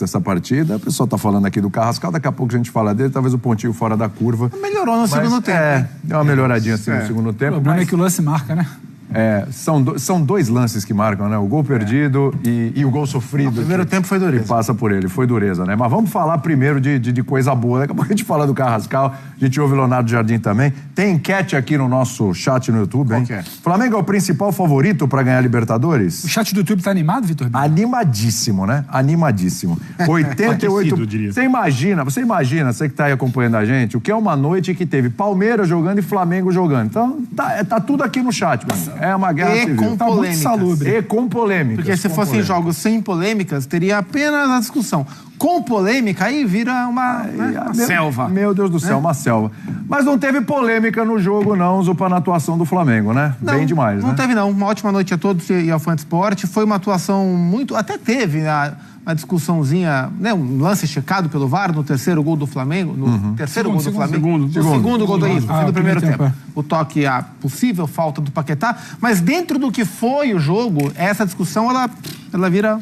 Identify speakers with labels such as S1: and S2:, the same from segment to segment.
S1: essa partida. O pessoal tá falando aqui do Carrascal, daqui a pouco a gente fala dele, talvez o pontinho fora da curva.
S2: Melhorou no segundo tempo.
S1: Deu uma melhoradinha assim no segundo tempo.
S3: O problema é que o lance marca, né?
S1: São dois lances que marcam, né? O gol perdido e o gol sofrido. O
S2: primeiro tempo foi dureza.
S1: Que passa por ele, foi dureza, né? Mas vamos falar primeiro de coisa boa. Daqui a pouco a gente fala do Carrascal, a gente ouve o Leonardo Jardim também. Tem enquete aqui no nosso chat no YouTube, hein?
S2: Qual que é?
S1: Flamengo é o principal favorito para ganhar a Libertadores?
S3: O chat do YouTube tá animado, Vitor?
S1: Animadíssimo, né? Animadíssimo. 88. Você imagina, você que tá aí acompanhando a gente, o que é uma noite que teve Palmeiras jogando e Flamengo jogando. Então, tá tudo aqui no chat, mano. É uma guerra civil.
S2: Com polêmicas.
S1: E com polêmicas.
S2: Porque se fossem jogos sem polêmicas, teria apenas a discussão. Com polêmica, aí vira uma selva.
S1: Meu Deus do céu, uma selva. Mas não teve polêmica no jogo, não, Zupa, na atuação do Flamengo, né?
S2: Não,
S1: bem demais,
S2: não
S1: né?
S2: Não teve, não. Uma ótima noite a todos e ao Fã de Esporte. Foi uma atuação muito... Até teve uma discussãozinha, né? Um lance checado pelo VAR no terceiro gol do Flamengo. No terceiro gol do Flamengo. Segundo gol do fim do primeiro tempo. O toque, a possível falta do Paquetá. Mas dentro do que foi o jogo, essa discussão, ela vira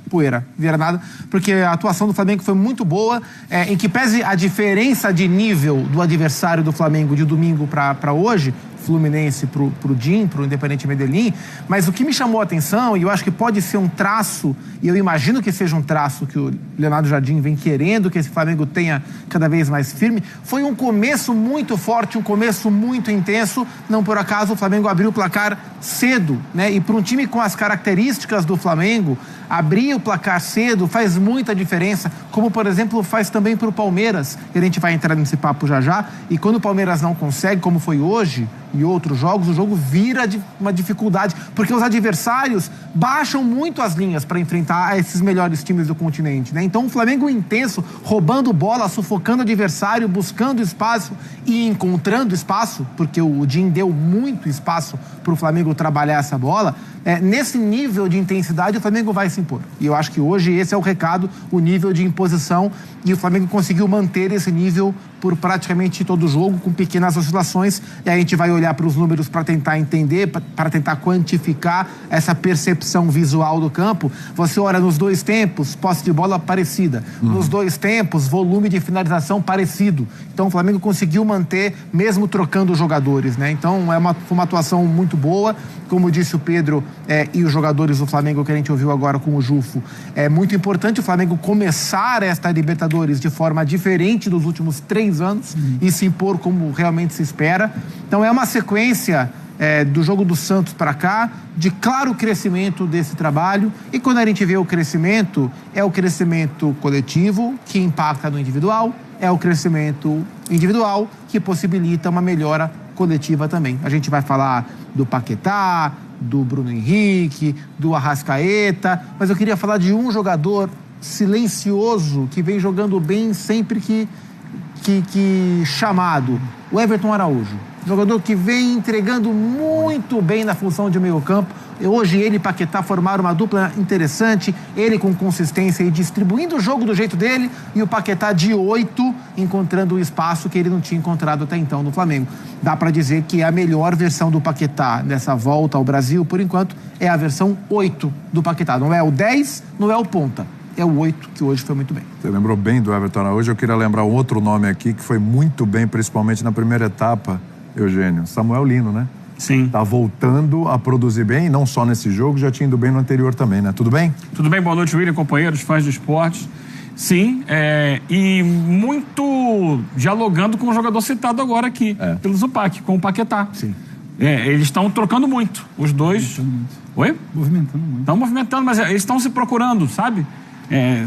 S2: poeira, vira nada, porque a atuação do Flamengo foi muito boa, em que pese a diferença de nível do adversário do Flamengo de domingo para hoje, Fluminense pro DIM, pro Independiente Medellín, mas o que me chamou a atenção, e eu acho que pode ser um traço, e eu imagino que seja um traço que o Leonardo Jardim vem querendo que esse Flamengo tenha cada vez mais firme, foi um começo muito forte, um começo muito intenso. Não por acaso o Flamengo abriu o placar cedo, né? E para um time com as características do Flamengo, abrir o placar cedo faz muita diferença, como por exemplo faz também para o Palmeiras, e a gente vai entrar nesse papo já, e quando o Palmeiras não consegue, como foi hoje e outros jogos, o jogo vira uma dificuldade, porque os adversários baixam muito as linhas para enfrentar esses melhores times do continente, né? Então o Flamengo intenso, roubando bola, sufocando o adversário, buscando espaço e encontrando espaço, porque o DIM deu muito espaço para o Flamengo trabalhar essa bola. Nesse nível de intensidade o Flamengo vai se impor, e eu acho que hoje esse é o recado, o nível de imposição, e o Flamengo conseguiu manter esse nível por praticamente todo o jogo, com pequenas oscilações, e aí a gente vai olhar para os números para tentar entender, para tentar quantificar essa percepção visual do campo. Você olha nos dois tempos, posse de bola parecida, nos dois tempos, volume de finalização parecido, então o Flamengo conseguiu manter, mesmo trocando os jogadores, né? Então foi uma atuação muito boa, como disse o Pedro e os jogadores do Flamengo que a gente ouviu agora com o Jufo. É muito importante o Flamengo começar esta Libertadores de forma diferente dos últimos 3 anos e se impor como realmente se espera. Então é uma sequência do jogo do Santos para cá, de claro crescimento desse trabalho, e quando a gente vê o crescimento, é o crescimento coletivo que impacta no individual, é o crescimento individual que possibilita uma melhora coletiva também. A gente vai falar do Paquetá, do Bruno Henrique, do Arrascaeta, mas eu queria falar de um jogador silencioso que vem jogando bem sempre que chamado, o Everton Araújo. Jogador que vem entregando muito bem na função de meio campo. Hoje ele e Paquetá formaram uma dupla interessante, ele com consistência e distribuindo o jogo do jeito dele, e o Paquetá de 8, encontrando o espaço que ele não tinha encontrado até então no Flamengo. Dá para dizer que a melhor versão do Paquetá nessa volta ao Brasil, por enquanto, é a versão 8 do Paquetá. Não é o 10, não é o ponta. É o 8, que hoje foi muito bem.
S1: Você lembrou bem do Everton Araújo. Eu queria lembrar outro nome aqui que foi muito bem, principalmente na primeira etapa, Eugênio. Samuel Lino, né?
S4: Sim.
S1: Tá voltando a produzir bem, não só nesse jogo, já tinha ido bem no anterior também, né? Tudo bem?
S4: Tudo bem, boa noite, William, companheiros, fãs de esportes. Sim, e muito dialogando com o jogador citado agora aqui, pelo Zupac, com o Paquetá.
S1: Sim.
S4: Eles estão trocando muito, os dois. Oi?
S3: Movimentando muito.
S4: Estão movimentando, mas eles estão se procurando, sabe?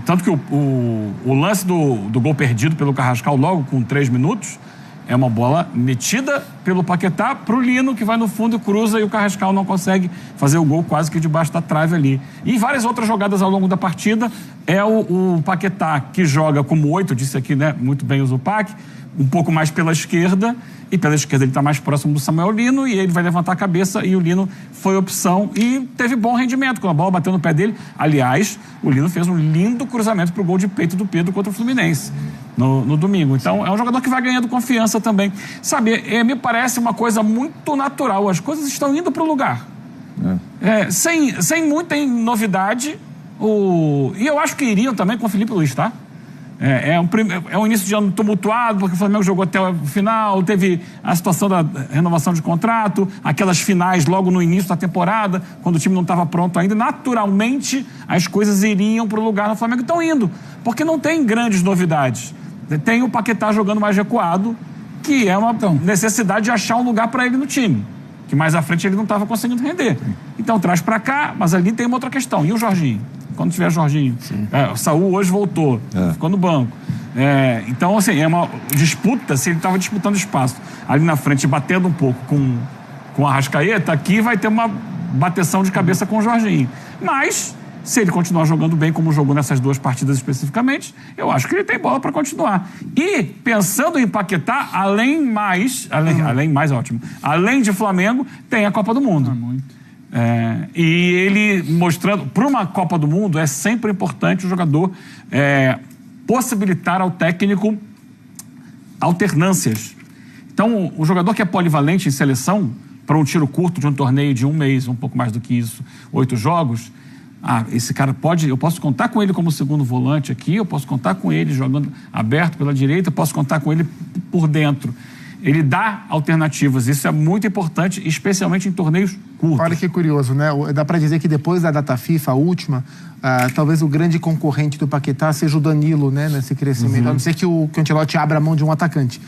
S4: Tanto que o lance do gol perdido pelo Carrascal logo com 3 minutos é uma bola metida pelo Paquetá pro Lino, que vai no fundo e cruza, e o Carrascal não consegue fazer o gol quase que debaixo da trave ali. E em várias outras jogadas ao longo da partida, é o Paquetá que joga como 8, disse aqui, né, muito bem o Zupac, um pouco mais pela esquerda, e pela esquerda ele está mais próximo do Samuel Lino, e ele vai levantar a cabeça, e o Lino foi opção e teve bom rendimento quando a bola bateu no pé dele. Aliás, o Lino fez um lindo cruzamento pro gol de peito do Pedro contra o Fluminense no domingo. Então é um jogador que vai ganhando confiança também, sabe, me parece uma coisa muito natural, as coisas estão indo para o lugar, sem muita novidade, E eu acho que iriam também com o Felipe Luiz, tá? É um início de ano tumultuado, porque o Flamengo jogou até o final, teve a situação da renovação de contrato, aquelas finais logo no início da temporada, quando o time não estava pronto ainda. Naturalmente, as coisas iriam para o lugar no Flamengo. Estão indo, porque não tem grandes novidades. Tem o Paquetá jogando mais recuado, que é uma necessidade de achar um lugar para ele no time, que mais à frente ele não estava conseguindo render. Então traz para cá, mas ali tem uma outra questão. E o Jorginho? Quando tiver Jorginho. O Saúl hoje voltou, ficou no banco. Então, assim, é uma disputa, se ele estava disputando espaço ali na frente, batendo um pouco com a Arrascaeta, aqui vai ter uma bateção de cabeça com o Jorginho. Mas, se ele continuar jogando bem como jogou nessas 2 partidas especificamente, eu acho que ele tem bola para continuar. E, pensando em Paquetá, além de Flamengo, tem a Copa do Mundo. Muito. E ele mostrando, para uma Copa do Mundo, é sempre importante o jogador possibilitar ao técnico alternâncias. Então, o jogador que é polivalente em seleção, para um tiro curto de um torneio de 1 mês, um pouco mais do que isso, 8 jogos, esse cara eu posso contar com ele como segundo volante aqui, eu posso contar com ele jogando aberto pela direita, eu posso contar com ele por dentro. Ele dá alternativas, isso é muito importante, especialmente em torneios curtos.
S2: Olha que curioso, né? Dá para dizer que depois da data FIFA, a última, talvez o grande concorrente do Paquetá seja o Danilo, né? Nesse crescimento. A não ser que o Ancelotti abra a mão de um atacante.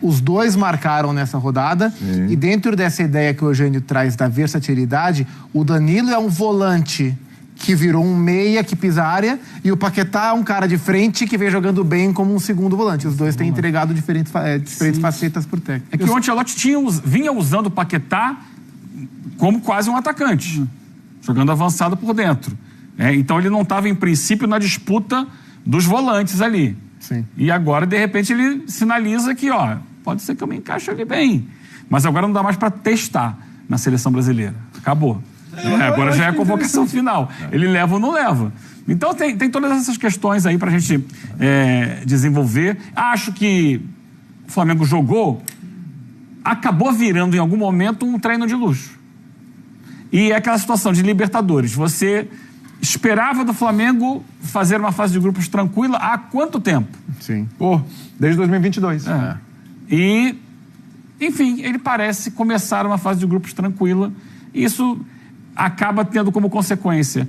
S2: Os 2 marcaram nessa rodada. Sim. E dentro dessa ideia que o Eugênio traz da versatilidade, o Danilo é um volante que virou um meia que pisa a área, e o Paquetá é um cara de frente que vem jogando bem como um segundo volante. Os 2 têm entregado diferentes facetas por técnico.
S4: É que o Ancelotti vinha usando o Paquetá como quase um atacante, jogando avançado por dentro. Então ele não estava, em princípio, na disputa dos volantes ali.
S2: Sim.
S4: E agora, de repente, ele sinaliza que, pode ser que eu me encaixe ali bem. Mas agora não dá mais para testar na seleção brasileira. Acabou. Agora já é a convocação final. Ele leva ou não leva. Então tem todas essas questões aí pra gente desenvolver. Acho que o Flamengo acabou virando em algum momento um treino de luxo. E é aquela situação de Libertadores. Você esperava do Flamengo fazer uma fase de grupos tranquila há quanto tempo?
S2: Sim.
S1: Desde 2022.
S4: E, enfim, ele parece começar uma fase de grupos tranquila. Isso acaba tendo como consequência,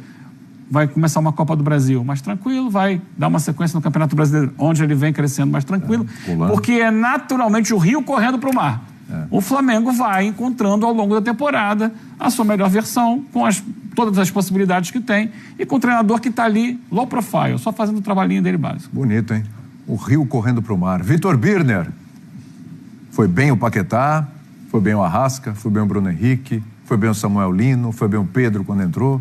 S4: vai começar uma Copa do Brasil mais tranquilo, vai dar uma sequência no Campeonato Brasileiro, onde ele vem crescendo mais tranquilo, porque é naturalmente o rio correndo para o mar. O Flamengo vai encontrando ao longo da temporada a sua melhor versão, com todas as possibilidades que tem, e com o treinador que está ali, low profile, só fazendo o trabalhinho dele básico.
S1: Bonito, hein? O rio correndo para o mar. Vitor Birner, foi bem o Paquetá, foi bem o Arrasca, foi bem o Bruno Henrique, foi bem o Samuel Lino, foi bem o Pedro quando entrou.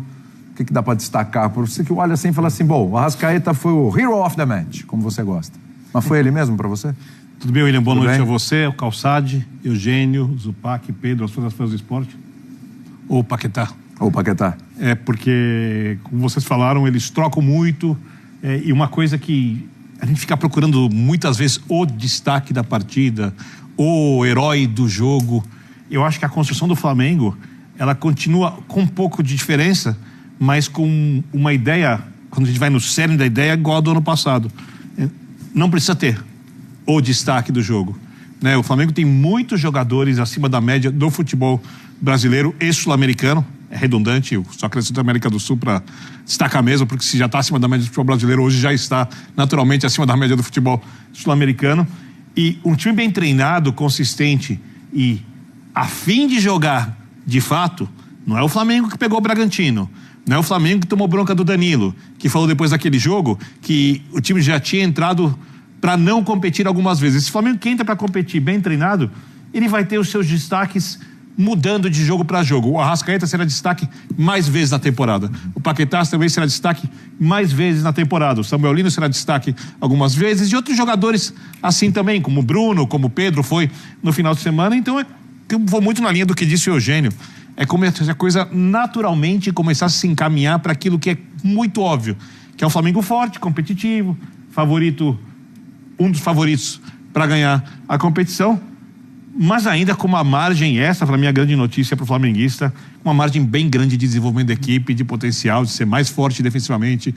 S1: O que dá para destacar? Por você que olha assim e fala assim, o Arrascaeta foi o hero of the match, como você gosta. Mas foi ele mesmo para você?
S5: Tudo bem, William? Boa noite a você, o Calçade, Eugênio, Zupac, Pedro, as fãs do esporte. Ou Paquetá. Porque, como vocês falaram, eles trocam muito. E uma coisa que a gente fica procurando muitas vezes o destaque da partida, o herói do jogo. Eu acho que a construção do Flamengo, ela continua com um pouco de diferença, mas com uma ideia, quando a gente vai no cerne da ideia, igual a do ano passado. Não precisa ter o destaque do jogo, né? O Flamengo tem muitos jogadores acima da média do futebol brasileiro e sul-americano. É redundante, eu só acrescento a América do Sul para destacar mesmo, porque se já está acima da média do futebol brasileiro, hoje já está naturalmente acima da média do futebol sul-americano. E um time bem treinado, consistente e a fim de jogar de fato, não é o Flamengo que pegou o Bragantino, não é o Flamengo que tomou bronca do Danilo, que falou depois daquele jogo que o time já tinha entrado para não competir algumas vezes. Esse Flamengo que entra para competir bem treinado, ele vai ter os seus destaques mudando de jogo para jogo. O Arrascaeta será destaque mais vezes na temporada. O Paquetá também será destaque mais vezes na temporada. O Samuel Lino será destaque algumas vezes, e outros jogadores assim também, como o Bruno, como o Pedro foi no final de semana. Então eu vou muito na linha do que disse o Eugênio. É como essa coisa naturalmente começar a se encaminhar para aquilo que é muito óbvio, que é um Flamengo forte, competitivo, favorito, um dos favoritos para ganhar a competição. mas ainda com uma margem, essa para mim é a grande notícia para o flamenguista, uma margem bem grande de desenvolvimento da equipe, de potencial, de ser mais forte defensivamente,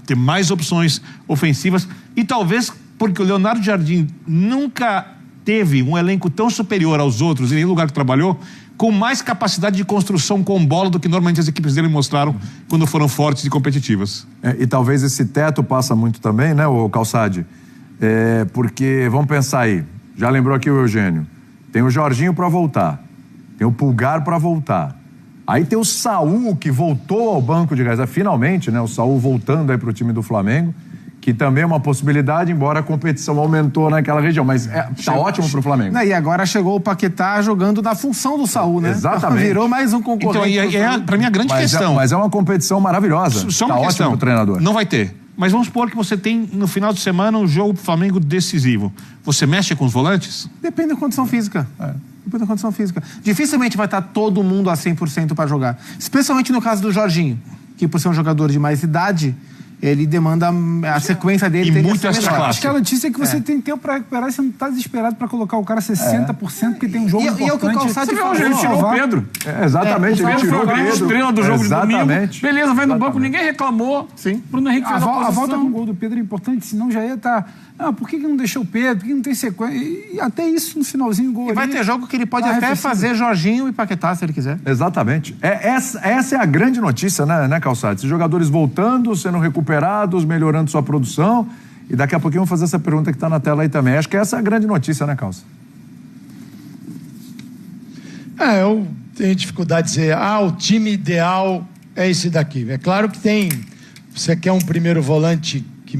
S5: ter mais opções ofensivas, e talvez porque o Leonardo Jardim nunca teve um elenco tão superior aos outros em nenhum lugar que trabalhou, com mais capacidade de construção com bola do que normalmente as equipes dele mostraram quando foram fortes e competitivas.
S1: E talvez esse teto passa muito também, né, o Calçade? Porque, vamos pensar aí, já lembrou aqui o Eugênio, tem o Jorginho para voltar, tem o Pulgar para voltar, aí tem o Saúl que voltou ao banco de reserva, finalmente, né, o Saúl voltando aí para o time do Flamengo, que também é uma possibilidade, embora a competição aumentou naquela região, mas tá ótimo pro Flamengo.
S2: E agora chegou o Paquetá jogando na função do Saúl, né?
S1: Exatamente.
S2: Virou mais um concorrente.
S5: Então, para mim a grande questão.
S1: Mas é uma competição maravilhosa.
S5: Só uma
S1: tá
S5: questão.
S1: Ótimo pro treinador.
S5: Não vai ter. Mas vamos supor que você tem no final de semana um jogo pro Flamengo decisivo. Você mexe com os volantes?
S2: Depende da condição física. Depende da condição física. Dificilmente vai estar todo mundo a 100% para jogar. Especialmente no caso do Jorginho, que por ser um jogador de mais idade, ele demanda a sequência dele.
S5: E muito extra classe.
S3: Acho que a notícia é que você tem tempo para recuperar e você não está desesperado para colocar o cara 60% porque tem um jogo importante.
S2: E é o que o Calçade falou.
S4: Ele tirou o Pedro.
S1: Exatamente.
S4: O Pedro foi a grande estrela do jogo de domingo. Beleza, vai no banco, ninguém reclamou.
S2: Sim.
S4: Bruno Henrique fez
S3: a volta com o gol do Pedro é importante, senão já ia estar... por que não deixou o Pedro? Por que não tem sequência? E até isso no finalzinho do gol.
S2: E vai ter jogo que ele pode até fazer Jorginho e Paquetá, se ele quiser.
S1: Exatamente. Essa é a grande notícia, né, Calçade? Esses jogadores voltando, sendo recuperados, melhorando sua produção. E daqui a pouquinho vamos fazer essa pergunta que está na tela aí também. Acho que essa é a grande notícia, né, Calça?
S6: Eu tenho dificuldade de dizer, o time ideal é esse daqui. É claro que tem... Você quer um primeiro volante que...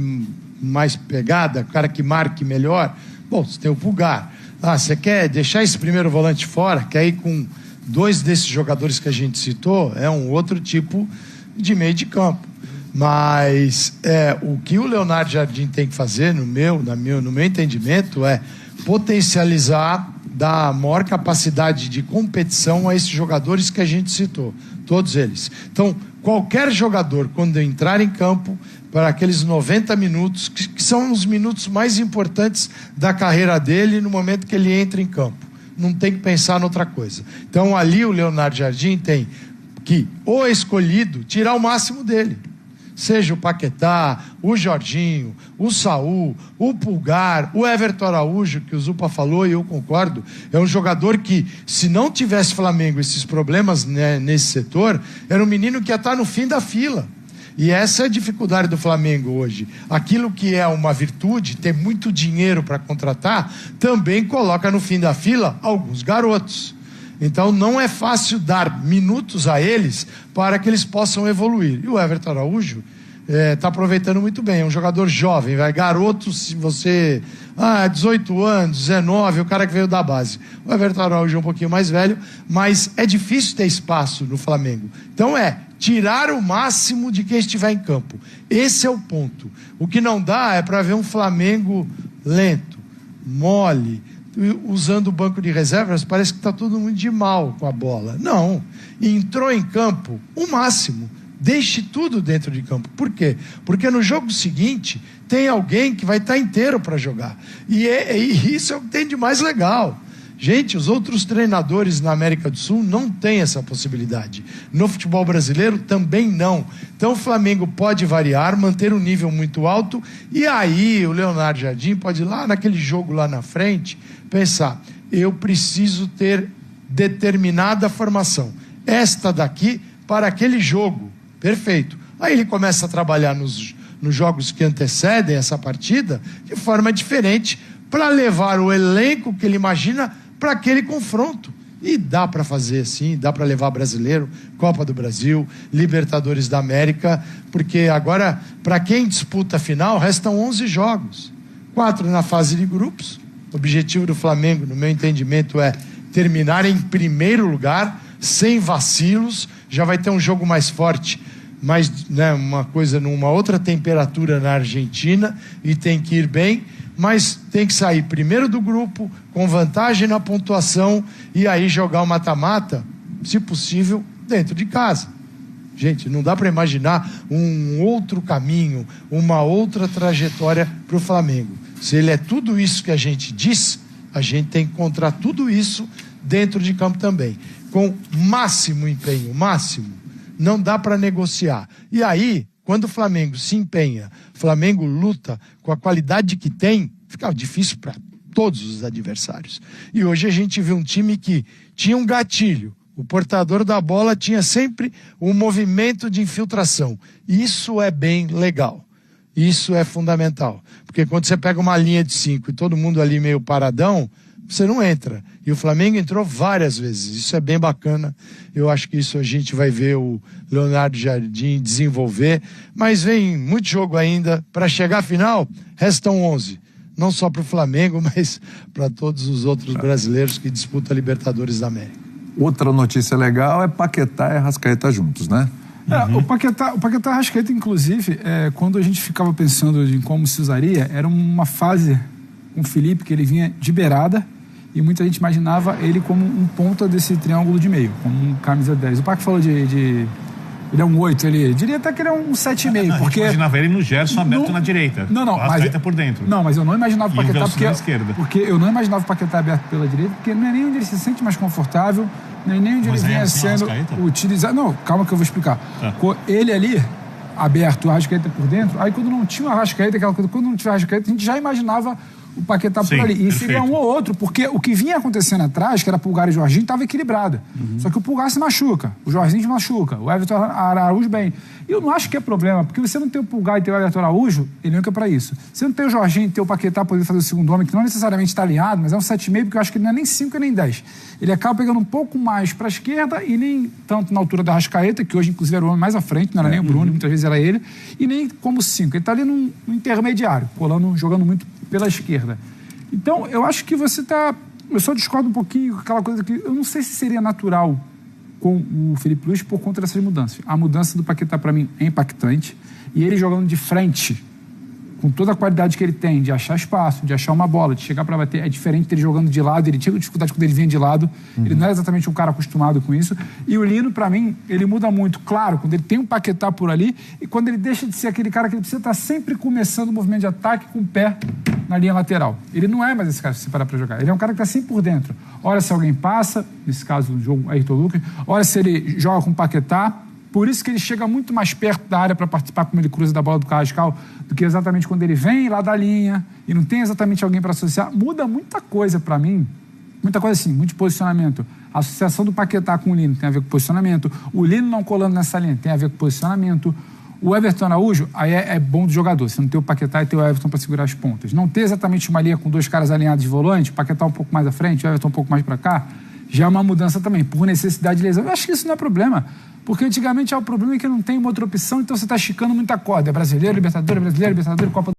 S6: mais pegada, o cara que marque melhor, você tem o Pulgar. Você quer deixar esse primeiro volante fora, quer ir com 2 desses jogadores que a gente citou, é um outro tipo de meio de campo. Mas o que o Leonardo Jardim tem que fazer, no meu entendimento, é potencializar, dar maior capacidade de competição a esses jogadores que a gente citou, todos eles. Então, qualquer jogador, quando entrar em campo, para aqueles 90 minutos, que são os minutos mais importantes da carreira dele no momento que ele entra em campo. Não tem que pensar noutra coisa. Então, ali o Leonardo Jardim tem que, o escolhido, tirar o máximo dele. Seja o Paquetá, o Jorginho, o Saúl, o Pulgar, o Everton Araújo, que o Zupa falou e eu concordo, é um jogador que, se não tivesse Flamengo esses problemas, né, nesse setor, era um menino que ia estar no fim da fila. E essa é a dificuldade do Flamengo hoje. Aquilo que é uma virtude, ter muito dinheiro para contratar, também coloca no fim da fila alguns garotos. Então não é fácil dar minutos a eles para que eles possam evoluir. E o Everton Araújo está aproveitando muito bem. É um jogador jovem, garoto, se você... 18 anos, 19, o cara que veio da base. O Everton Araújo é um pouquinho mais velho, mas é difícil ter espaço no Flamengo. Então tirar o máximo de quem estiver em campo. Esse é o ponto. O que não dá é para ver um Flamengo lento, mole, usando o banco de reservas, parece que está todo mundo de mal com a bola. Não. Entrou em campo o máximo. Deixe tudo dentro de campo. Por quê? Porque no jogo seguinte tem alguém que vai estar inteiro para jogar. E isso é o que tem de mais legal. Gente, os outros treinadores na América do Sul não têm essa possibilidade. No futebol brasileiro também não. Então o Flamengo pode variar, manter um nível muito alto, e aí o Leonardo Jardim pode ir lá naquele jogo lá na frente pensar, eu preciso ter determinada formação. Esta daqui para aquele jogo. Perfeito. Aí ele começa a trabalhar nos jogos que antecedem essa partida de forma diferente para levar o elenco que ele imagina para aquele confronto. E dá para fazer assim, dá para levar Brasileiro, Copa do Brasil, Libertadores da América, porque agora, para quem disputa a final, restam 11 jogos. 4 na fase de grupos. O objetivo do Flamengo, no meu entendimento, é terminar em primeiro lugar, sem vacilos. Já vai ter um jogo mais forte, mas uma coisa numa outra temperatura na Argentina, e tem que ir bem, mas tem que sair primeiro do grupo, com vantagem na pontuação, e aí jogar o mata-mata, se possível, dentro de casa. Gente, não dá para imaginar um outro caminho, uma outra trajetória para o Flamengo. Se ele é tudo isso que a gente diz, A gente tem que encontrar tudo isso dentro de campo também, com máximo empenho, máximo. Não dá para negociar. E aí, quando o Flamengo se empenha, o Flamengo luta com a qualidade que tem, fica difícil para todos os adversários. E hoje a gente viu um time que tinha um gatilho. O portador da bola tinha sempre um movimento de infiltração. Isso é bem legal. Isso é fundamental. Porque quando você pega uma linha de 5 e todo mundo ali meio paradão, você não entra. E o Flamengo entrou várias vezes. Isso é bem bacana. Eu acho que isso a gente vai ver o Leonardo Jardim desenvolver. Mas vem muito jogo ainda. Para chegar à final, restam 11. Não só para o Flamengo, mas para todos os outros brasileiros que disputam a Libertadores da América.
S1: Outra notícia legal é Paquetá e Arrascaeta juntos, né?
S3: O Paquetá e Arrascaeta, inclusive, quando a gente ficava pensando em como se usaria, era uma fase com o Felipe que ele vinha de beirada e muita gente imaginava ele como um ponta desse triângulo de meio, como um camisa 10. O Paco falou ele é um 8, ele diria até que ele é um 7,5, porque...
S5: Eu imaginava ele no Gerson aberto na direita.
S3: Não,
S5: mas por dentro.
S3: Não, mas eu não imaginava o Paquetá
S5: porque
S3: eu não imaginava o Paquetá aberto pela direita, porque não é nem onde ele se sente mais confortável, nem onde ele vinha sendo utilizado. Não, calma que eu vou explicar. Ele ali, aberto, o Arrascaeta por dentro, aí quando não tinha o Arrascaeta, aquela coisa, quando não tinha o Arrascaeta, a gente já imaginava o Paquetá por ali. E seria um ou outro, porque o que vinha acontecendo atrás, que era Pulgar e Jorginho, estava equilibrado. Só que o Pulgar se machuca, o Jorginho se machuca, o Everton Araújo bem. E eu não acho que é problema, porque você não tem o Pulgar e tem o Everton Araújo, ele não é para isso. Você não tem o Jorginho e tem o Paquetá poder fazer o segundo homem, que não necessariamente está alinhado, mas é um 7,5, porque eu acho que ele não é nem 5 e nem 10. Ele acaba pegando um pouco mais para a esquerda e nem tanto na altura da Arrascaeta, que hoje inclusive era o homem mais à frente, não era nem o Bruno, muitas vezes era ele, e nem como 5. Ele está ali no intermediário, jogando muito pela esquerda. Então, eu acho que você está... Eu só discordo um pouquinho com aquela coisa que... Eu não sei se seria natural com o Felipe Luiz por conta dessas mudanças. A mudança do Paquetá, para mim, é impactante. E ele jogando de frente, com toda a qualidade que ele tem, de achar espaço, de achar uma bola, de chegar para bater, é diferente dele jogando de lado. Ele tinha dificuldade quando ele vinha de lado. Ele não é exatamente um cara acostumado com isso. E o Lino, para mim, ele muda muito. Claro, quando ele tem um Paquetá por ali e quando ele deixa de ser aquele cara que ele precisa estar sempre começando o movimento de ataque com o pé na linha lateral. Ele não é mais esse cara se parar para jogar. Ele é um cara que está sempre por dentro. Olha se alguém passa, nesse caso do jogo Ayrton Lucas, olha se ele joga com o Paquetá. Por isso que ele chega muito mais perto da área para participar, como ele cruza da bola do Carrascal, do que exatamente quando ele vem lá da linha e não tem exatamente alguém para associar. Muda muita coisa para mim. Muita coisa assim, muito posicionamento. A associação do Paquetá com o Lino tem a ver com posicionamento. O Lino não colando nessa linha tem a ver com posicionamento. O Everton Araújo, aí é bom do jogador. Você não tem o Paquetá e tem o Everton para segurar as pontas. Não ter exatamente uma linha com dois caras alinhados de volante, o Paquetá um pouco mais à frente, o Everton um pouco mais para cá, já é uma mudança também, por necessidade de lesão. Eu acho que isso não é problema, porque antigamente o problema é que não tem uma outra opção, então você está esticando muita corda. É brasileiro, Libertadores, Copa do